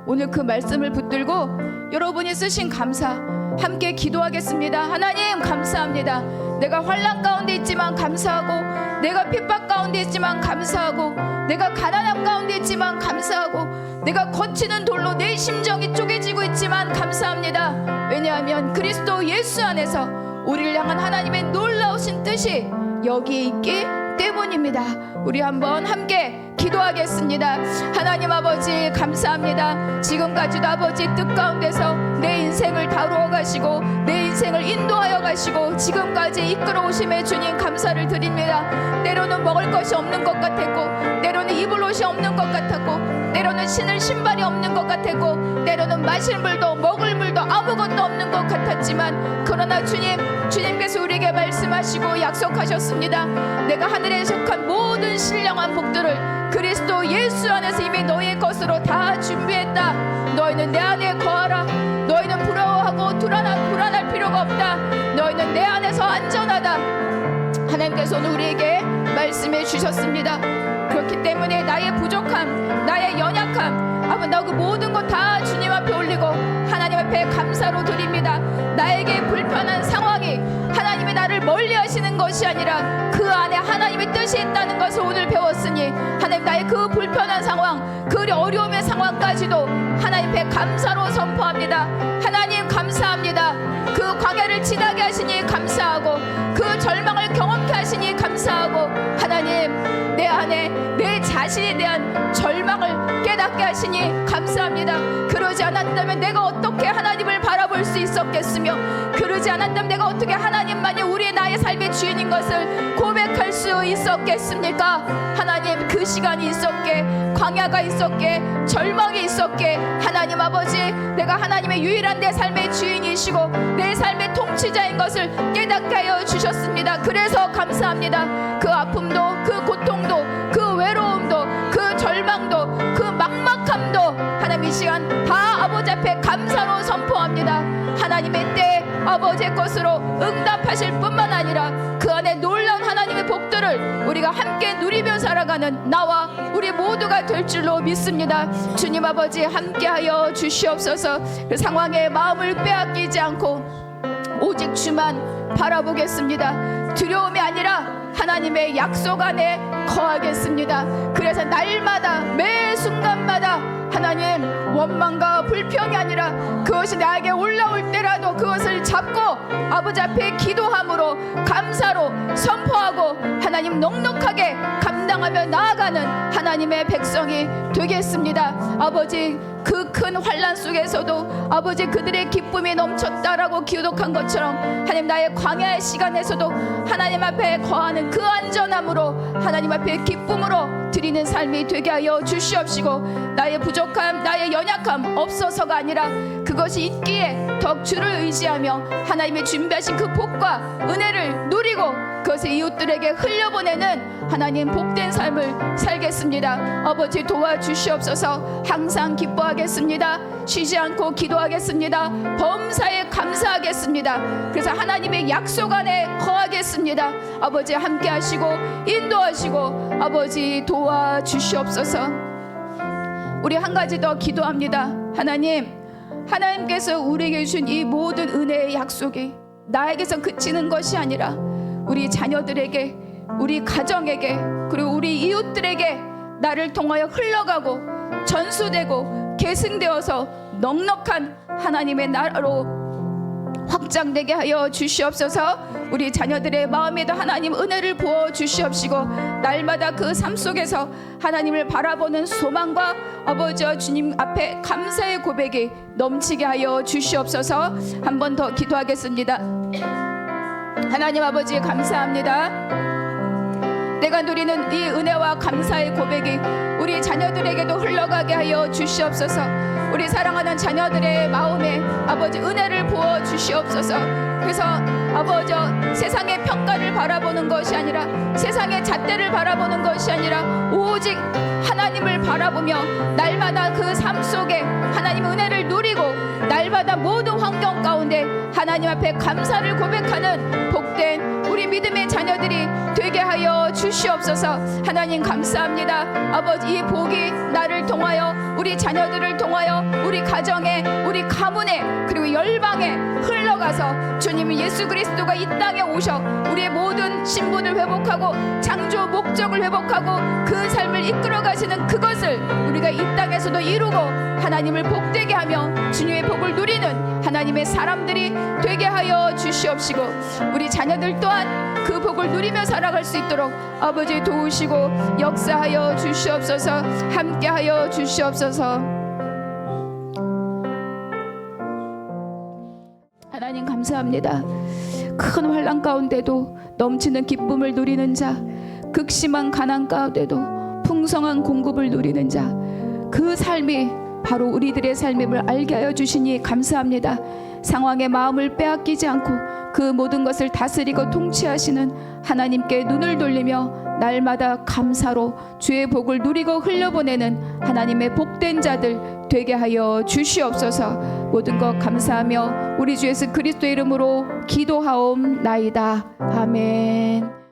오늘 그 말씀을 붙들고 여러분이 쓰신 감사 함께 기도하겠습니다. 하나님 감사합니다. 내가 환난 가운데 있지만 감사하고, 내가 핍박 가운데 있지만 감사하고, 내가 가난함 가운데 있지만 감사하고, 내가 거치는 돌로 내 심정이 쪼개지고 있지만 감사합니다. 왜냐하면 그리스도 예수 안에서 우리를 향한 하나님의 놀라우신 뜻이 여기에 있기 때문입니다. 우리 한번 함께 기도하겠습니다. 하나님 아버지 감사합니다. 지금까지도 아버지 뜻 가운데서 내 인생을 다루어 가시고 내 인생을 인도하여 가시고 지금까지 이끌어 오심에 주님 감사를 드립니다. 때로는 먹을 것이 없는 것 같았고, 때로는 입을 옷이 없는 것 같았고, 때로는 신을 신발이 없는 것 같았고, 때로는 마실 물도 먹을 물도 아무것도 없는 것 같았지만, 그러나 주님께서 우리에게 말씀하시고 약속하셨습니다. 내가 하늘에 속한 모든 신령한 복들을 그리스도 예수 안에서 이미 너희의 것으로 다 준비했다. 너희는 내 안에 거하라. 너희는 부러워하고 불안할 필요가 없다. 너희는 내 안에서 안전하다. 하나님께서 오늘 우리에게 말씀해 주셨습니다. 그렇기 때문에 나의 부족함, 나의 연약함, 아버지 나 그 모든 것 다 주님 앞에 올리고 하나님 앞에 감사로 드립니다. 나에게 불편한 상황이 하나님이 나를 멀리 하시는 것이 아니라 그 안에 하나님의 뜻이 있다는 것을 오늘 배웠으니 하나님 나의 그 불편한 상황, 그 어려움의 상황까지도 하나님 앞에 감사로 선포합니다. 하나님 감사합니다. 그 광야를 지나게 하시니 감사하고 그 절망을 경험케 하시니 감사하고 하나님 내 안에 내 자신에 대한 절망을 깨닫게 하시니 감사합니다. 그러지 않았다면 내가 어떻게 하나님을 바라볼 수 있었겠으며 그러지 않았다면 내가 어떻게 하나님만이 우리의 나의 삶의 주인인 것을 고백할 수 있었겠습니까? 하나님 그 시간이 있었게, 광야가 있었게, 절망이 있었게 하나님 아버지 내가 하나님의 유일한 내 삶의 주인이시고 내 삶의 통치자인 것을 깨닫게 하여 주셨습니다. 그래서 감사합니다. 그 아픔도 그 고통도 그 외로움도 그 절망도 그 막막함도 하나님 이 시간 다 아버지 앞에 감사로 선포합니다. 하나님의 때 아버지의 것으로 응답하실 뿐만 아니라 그 안에 놀라운 하나님의 복들을 우리가 함께 누리며 살아가는 나와 우리 모두가 될 줄로 믿습니다. 주님 아버지 함께하여 주시옵소서. 그 상황에 마음을 빼앗기지 않고 오직 주만 바라보겠습니다. 두려움이 아니라 하나님의 약속 안에 거하겠습니다. 그래서 날마다 매 순간마다 하나님 원망과 불평이 아니라 그것이 나에게 올라올 때라도 그것을 잡고 아버지 앞에 기도함으로 감사로 선포하고 하나님 넉넉하게 감당하며 나아가는 하나님의 백성이 되겠습니다. 아버지 그 큰 환난 속에서도 아버지 그들의 기쁨이 넘쳤다라고 기록한 것처럼 하나님 나의 광야의 시간에서도 하나님 앞에 거하는 그 안전함으로 하나님 앞에 기쁨으로 드리는 삶이 되게 하여 주시옵시고 나의 부족함 나의 연약함 없어서가 아니라 그것이 있기에 더욱 주를 의지하며 하나님의 준비하신 그 복과 은혜를 누리고 그것을 이웃들에게 흘려보내는 하나님 복된 삶을 살겠습니다. 아버지 도와주시옵소서. 항상 기뻐하겠습니다. 쉬지 않고 기도하겠습니다. 범사에 감사하겠습니다. 그래서 하나님의 약속 안에 거하겠습니다. 아버지 함께 하시고 인도하시고 아버지 도와주시옵소서. 우리 한 가지 더 기도합니다. 하나님께서 우리에게 주신 이 모든 은혜의 약속이 나에게서 그치는 것이 아니라 우리 자녀들에게 우리 가정에게 그리고 우리 이웃들에게 나를 통하여 흘러가고 전수되고 계승되어서 넉넉한 하나님의 나라로 확장되게 하여 주시옵소서. 우리 자녀들의 마음에도 하나님 은혜를 부어 주시옵시고 날마다 그 삶 속에서 하나님을 바라보는 소망과 아버지와 주님 앞에 감사의 고백이 넘치게 하여 주시옵소서. 한 번 더 기도하겠습니다. 하나님 아버지 감사합니다. 내가 누리는 이 은혜와 감사의 고백이 우리 자녀들에게도 흘러가게 하여 주시옵소서. 우리 사랑하는 자녀들의 마음에 아버지 은혜를 부어 주시옵소서. 그래서 아버지 세상의 평가를 바라보는 것이 아니라 세상의 잣대를 바라보는 것이 아니라 오직 하나님을 바라보며 날마다 그 삶 속에 하나님의 은혜를 누리고 날마다 모든 환경 가운데 하나님 앞에 감사를 고백하는 복된 우리 믿음의 자녀들이 되게 하여 주시옵소서. 하나님 감사합니다. 아버지 이 복이 나를 통하여 우리 자녀들을 통하여 우리 가정에 우리 가문에 그리고 열방에 흘러가서 주님 예수 그리스도가 이 땅에 오셔 우리의 모든 신분을 회복하고 창조 목적을 회복하고 그 삶을 이끌어 가시는 그것을 우리가 이 땅에서도 이루고 하나님을 복되게 하며 주님의 복을 누리는 하나님의 사람들이 되게 하여 주시옵시고 우리 자녀들 또한 그 복을 누리며 살아갈 수 있도록 아버지 도우시고 역사하여 주시옵소서. 함께하여 주시옵소서. 하나님 감사합니다. 큰 환난 가운데도 넘치는 기쁨을 누리는 자, 극심한 가난 가운데도 풍성한 공급을 누리는 자, 그 삶이 바로 우리들의 삶임을 알게 하여 주시니 감사합니다. 상황에 마음을 빼앗기지 않고 그 모든 것을 다스리고 통치하시는 하나님께 눈을 돌리며 날마다 감사로 주의 복을 누리고 흘려보내는 하나님의 복된 자들 되게 하여 주시옵소서. 모든 것 감사하며 우리 주 예수 그리스도의 이름으로 기도하옵나이다. 아멘.